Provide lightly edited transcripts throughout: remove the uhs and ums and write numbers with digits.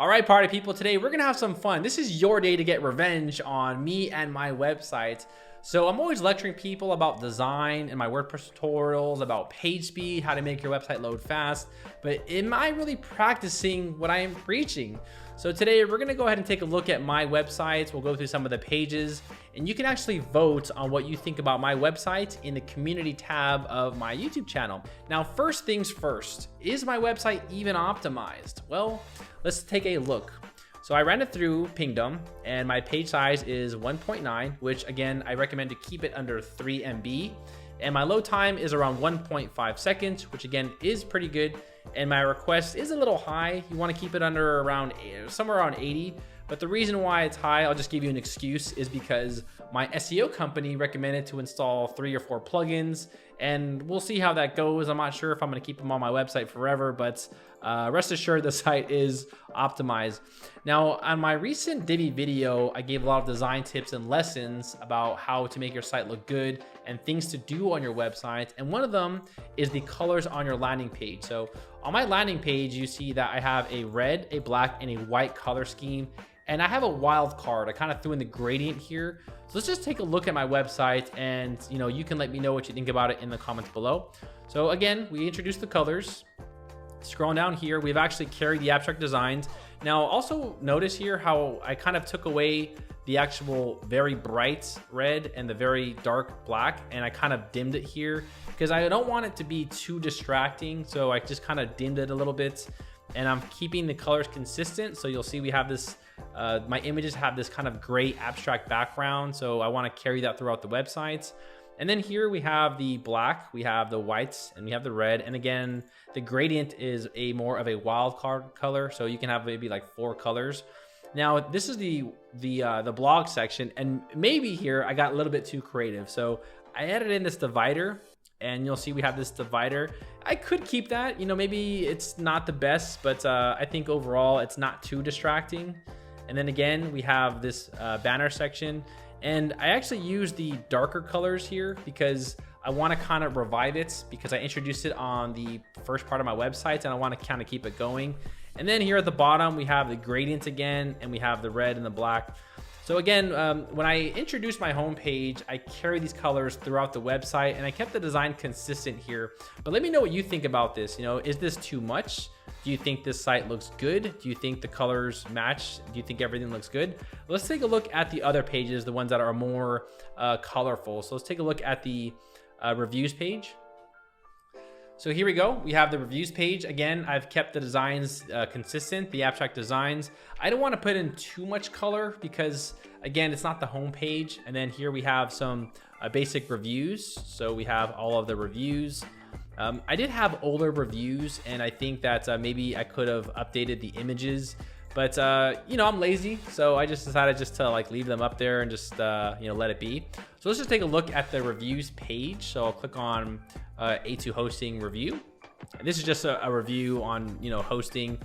All right, party people, today we're gonna have some fun. This is your day to get revenge on me and my website. So I'm always lecturing people about design and my WordPress tutorials, about page speed, how to make your website load fast, but am I really practicing what I am preaching? So today we're gonna go ahead and take a look at my website. We'll go through some of the pages and you can actually vote on what you think about my website in the community tab of my YouTube channel. Now, first things first, is my website even optimized? Well, let's take a look. So I ran it through Pingdom and my page size is 1.9, which again, I recommend to keep it under 3 MB. And my load time is around 1.5 seconds, which again is pretty good. And my request is a little high. You want to keep it under around somewhere around 80. But the reason why it's high, I'll just give you an excuse, is because my SEO company recommended to install 3 or 4 plugins, and we'll see how that goes. I'm not sure if I'm going to keep them on my website forever, but rest assured the site is optimized. Now, on my recent Divi video, I gave a lot of design tips and lessons about how to make your site look good and things to do on your website. And one of them is the colors on your landing page. So on my landing page, you see that I have a red, a black, and a white color scheme. And I have a wild card. I kind of threw in the gradient here. So let's just take a look at my website and you can let me know what you think about it in the comments below. So again, we introduced the colors. Scrolling down here, we've actually carried the abstract designs. Now also notice here how I kind of took away the actual very bright red and the very dark black, and I kind of dimmed it here because I don't want it to be too distracting. So I just kind of dimmed it a little bit, and I'm keeping the colors consistent. So you'll see we have this, my images have this kind of gray abstract background. So I want to carry that throughout the websites. And then here we have the black, we have the whites, and we have the red. And again, the gradient is a more of a wild card color. So you can have maybe like 4 colors. Now this is the blog section, and maybe here I got a little bit too creative. So I added in this divider, and you'll see we have this divider. I could keep that, maybe it's not the best, but I think overall it's not too distracting. And then again, we have this banner section. And I actually use the darker colors here because I want to kind of revive it, because I introduced it on the first part of my website and I want to kind of keep it going. And then here at the bottom, we have the gradient again, and we have the red and the black. So again, when I introduced my homepage, I carried these colors throughout the website and I kept the design consistent here. But let me know what you think about this. Is this too much? Do you think this site looks good? Do you think the colors match? Do you think everything looks good? Let's take a look at the other pages, the ones that are more colorful. So let's take a look at the reviews page. So here we go. We have the reviews page. Again, I've kept the designs consistent, the abstract designs. I don't want to put in too much color because, again, it's not the home page. And then here we have some basic reviews. So we have all of the reviews. I did have older reviews, and I think that maybe I could have updated the images, but I'm lazy, so I just decided just to leave them up there and just let it be. So let's just take a look at the reviews page. So I'll click on A2 hosting review. And this is just a review on hosting.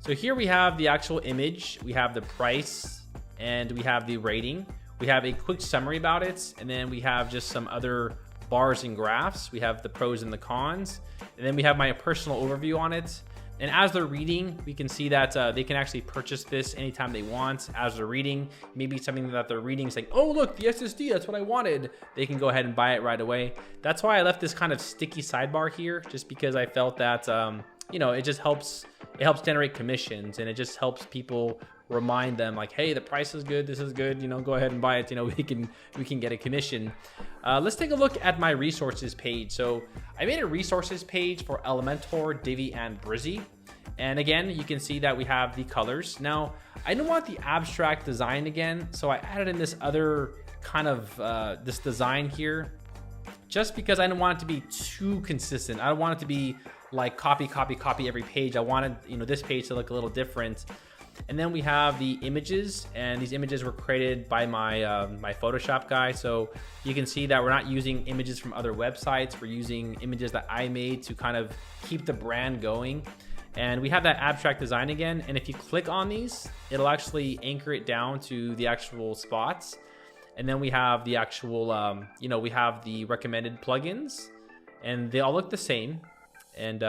So here we have the actual image, we have the price, and we have the rating. We have a quick summary about it, and then we have just some other bars and graphs. We have the pros and the cons, and then we have my personal overview on it. And as they're reading, we can see that they can actually purchase this anytime they want. As they're reading, maybe something that they're reading saying, oh look, the SSD, that's what I wanted, they can go ahead and buy it right away. That's why I left this kind of sticky sidebar here, just because I felt that it just helps, generate commissions, and it just helps people remind them hey, the price is good, this is good, go ahead and buy it, we can get a commission. Let's take a look at my resources page. So I made a resources page for Elementor, Divi and Brizy, and again you can see that we have the colors. Now I didn't want the abstract design again, so I added in this other kind of this design here, just because I didn't want it to be too consistent. I don't want it to be like copy every page. I wanted this page to look a little different. And then we have the images, and these images were created by my my Photoshop guy. So you can see that we're not using images from other websites. We're using images that I made to kind of keep the brand going. And we have that abstract design again. And if you click on these, it'll actually anchor it down to the actual spots. And then we have the actual, we have the recommended plugins, and they all look the same. And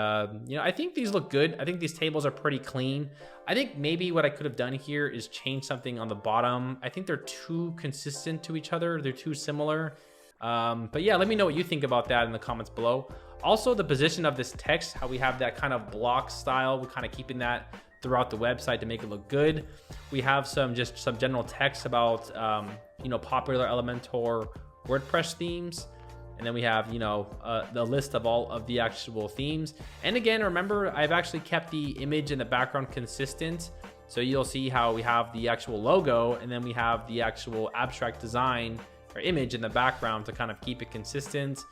you know, I think these look good. I think these tables are pretty clean. I think maybe what I could have done here is change something on the bottom. I think they're too consistent to each other. They're too similar. But yeah, let me know what you think about that in the comments below. Also, the position of this text, how we have that kind of block style, we're kind of keeping that throughout the website to make it look good. We have some general text about you know, popular Elementor WordPress themes. And then we have, you know, the list of all of the actual themes. And again, remember, I've actually kept the image in the background consistent. So you'll see how we have the actual logo, and then we have the actual abstract design or image in the background to kind of keep it consistent.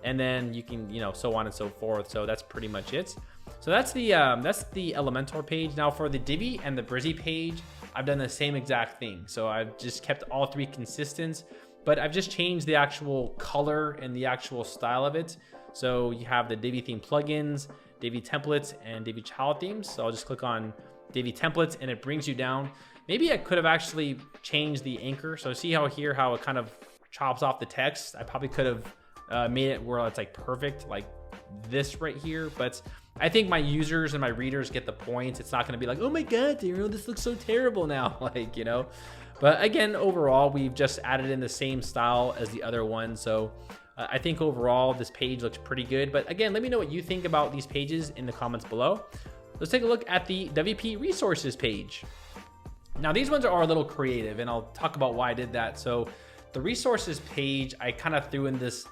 And then you can, you know, so on and so forth. So that's pretty much it. So that's the Elementor page. Now for the Divi and the Brizy page, I've done the same exact thing. So I've just kept all three consistent, but I've just changed the actual color and the actual style of it. So you have the Divi theme plugins, Divi templates, and Divi child themes. So I'll just click on Divi templates and it brings you down. Maybe I could have actually changed the anchor. So see how here, how it kind of chops off the text. I probably could have made it where it's like perfect, like this right here. But I think my users and my readers get the point. It's not gonna be like, oh my God, Darrel, this looks so terrible now. Like, you know. But again, overall, we've just added in the same style as the other one. So I think overall, this page looks pretty good. But again, let me know what you think about these pages in the comments below. Let's take a look at the WP resources page. Now, these ones are a little creative, and I'll talk about why I did that. So the resources page, I kind of threw in this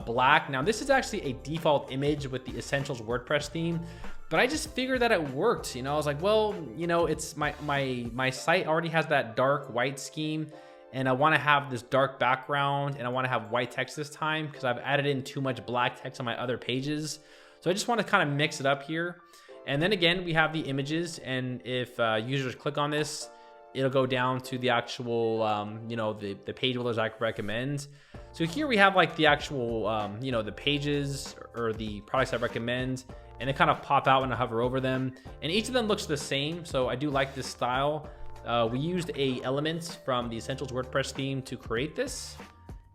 black. Now, this is actually a default image with the Essentials WordPress theme. But I just figured that it worked. You know, I was like, well, you know, it's my site already has that dark white scheme, and I want to have this dark background, and I want to have white text this time because I've added in too much black text on my other pages. So I just want to kind of mix it up here. And then again, we have the images, and if users click on this, it'll go down to the actual, you know, the page builders I recommend. So here we have like the actual, you know, the pages or the products I recommend, and they kind of pop out when I hover over them. And each of them looks the same, so I do like this style. We used elements from the Essentials WordPress theme to create this.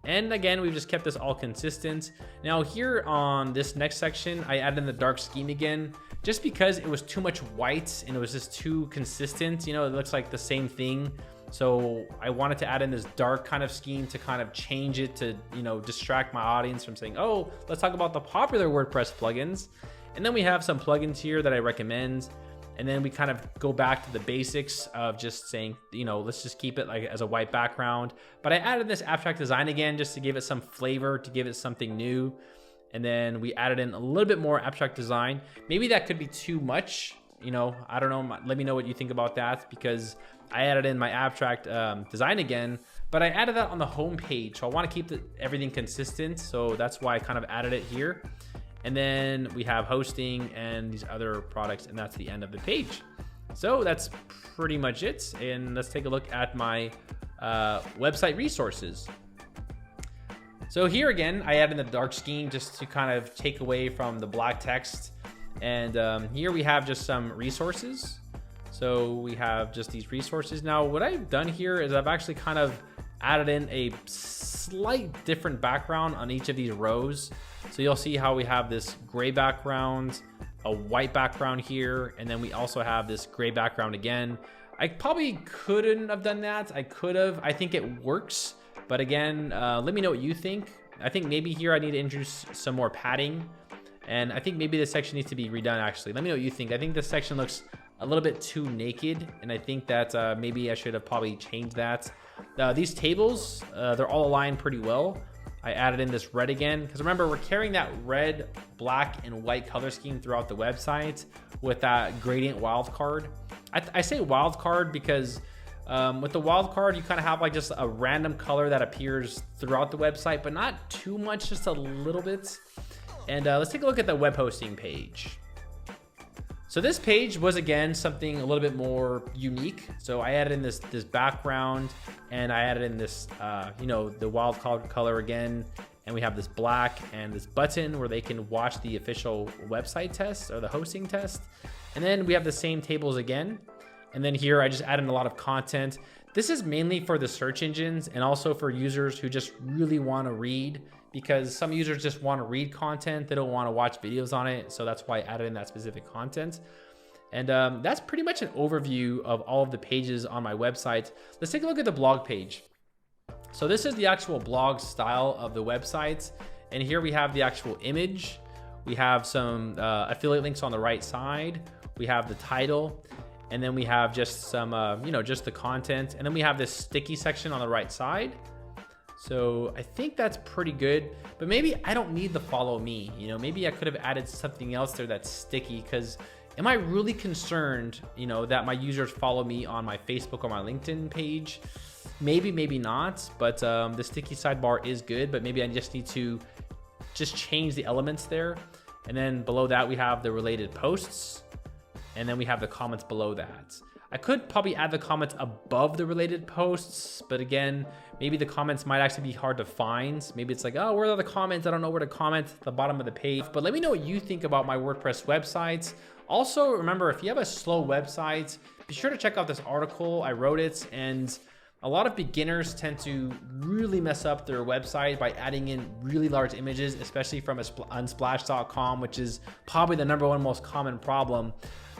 And again, we've just kept this all consistent. Now here on this next section, I added in the dark scheme again, just because it was too much white and it was just too consistent. You know, it looks like the same thing. So I wanted to add in this dark kind of scheme to kind of change it to, you know, distract my audience from saying, oh, let's talk about the popular WordPress plugins. And then we have some plugins here that I recommend. And then we kind of go back to the basics of just saying, you know, let's just keep it like as a white background. But I added this abstract design again, just to give it some flavor, to give it something new. And then we added in a little bit more abstract design. Maybe that could be too much. You know, I don't know. Let me know what you think about that, because I added in my abstract design again, but I added that on the home page. So I want to keep everything consistent. So that's why I kind of added it here. And then we have hosting and these other products, and that's the end of the page. So that's pretty much it. And let's take a look at my website resources. So here again, I added the dark scheme just to kind of take away from the black text. And here we have just some resources. So we have just these resources. Now, what I've done here is I've actually kind of added in a slight different background on each of these rows. So you'll see how we have this gray background, a white background here, and then we also have this gray background again. I probably couldn't have done that. I could have. I think it works. But again, let me know what you think. I think maybe here I need to introduce some more padding. And I think maybe this section needs to be redone, actually. Let me know what you think. I think this section looks a little bit too naked, and I think that maybe I should have probably changed that. These tables, they're all aligned pretty well. I added in this red again, because remember, we're carrying that red, black, and white color scheme throughout the website with that gradient wildcard. I say wildcard because with the wildcard, you kind of have like just a random color that appears throughout the website, but not too much, just a little bit. And let's take a look at the web hosting page. So this page was, again, something a little bit more unique. So I added in this background, and I added in this, you know, the wild color again. And we have this black and this button where they can watch the official website test or the hosting test. And then we have the same tables again. And then here I just added in a lot of content. This is mainly for the search engines and also for users who just really want to read, because some users just want to read content. They don't want to watch videos on it. So that's why I added in that specific content. And that's pretty much an overview of all of the pages on my website. Let's take a look at the blog page. So this is the actual blog style of the website. And here we have the actual image. We have some affiliate links on the right side. We have the title. And then we have just some, just the content. And then we have this sticky section on the right side. So I think that's pretty good, but maybe I don't need the follow me. Maybe I could have added something else there that's sticky, because am I really concerned, that my users follow me on my Facebook or my LinkedIn page? Maybe, maybe not, but the sticky sidebar is good, but maybe I just need to change the elements there. And then below that, we have the related posts. And then we have the comments below that. I could probably add the comments above the related posts, but again, maybe the comments might actually be hard to find. Maybe it's like, oh, where are the comments? I don't know where to comment at the bottom of the page. But let me know what you think about my WordPress websites. Also, remember, if you have a slow website, be sure to check out this article. I wrote it, and a lot of beginners tend to really mess up their website by adding in really large images, especially from unsplash.com, which is probably the #1 most common problem.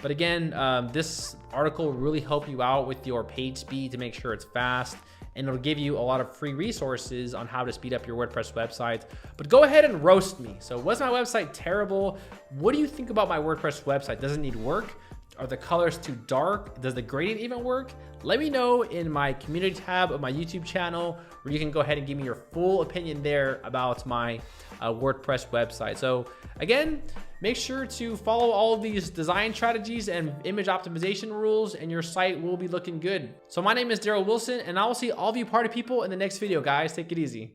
But again, this article will really help you out with your page speed to make sure it's fast, and it'll give you a lot of free resources on how to speed up your WordPress website. But go ahead and roast me. So was my website terrible? What do you think about my WordPress website? Does it need work? Are the colors too dark? Does the gradient even work? Let me know in my community tab of my YouTube channel, where you can go ahead and give me your full opinion there about my WordPress website. So again, make sure to follow all of these design strategies and image optimization rules, and your site will be looking good. So my name is Darrel Wilson, and I will see all of you party people in the next video, guys. Take it easy.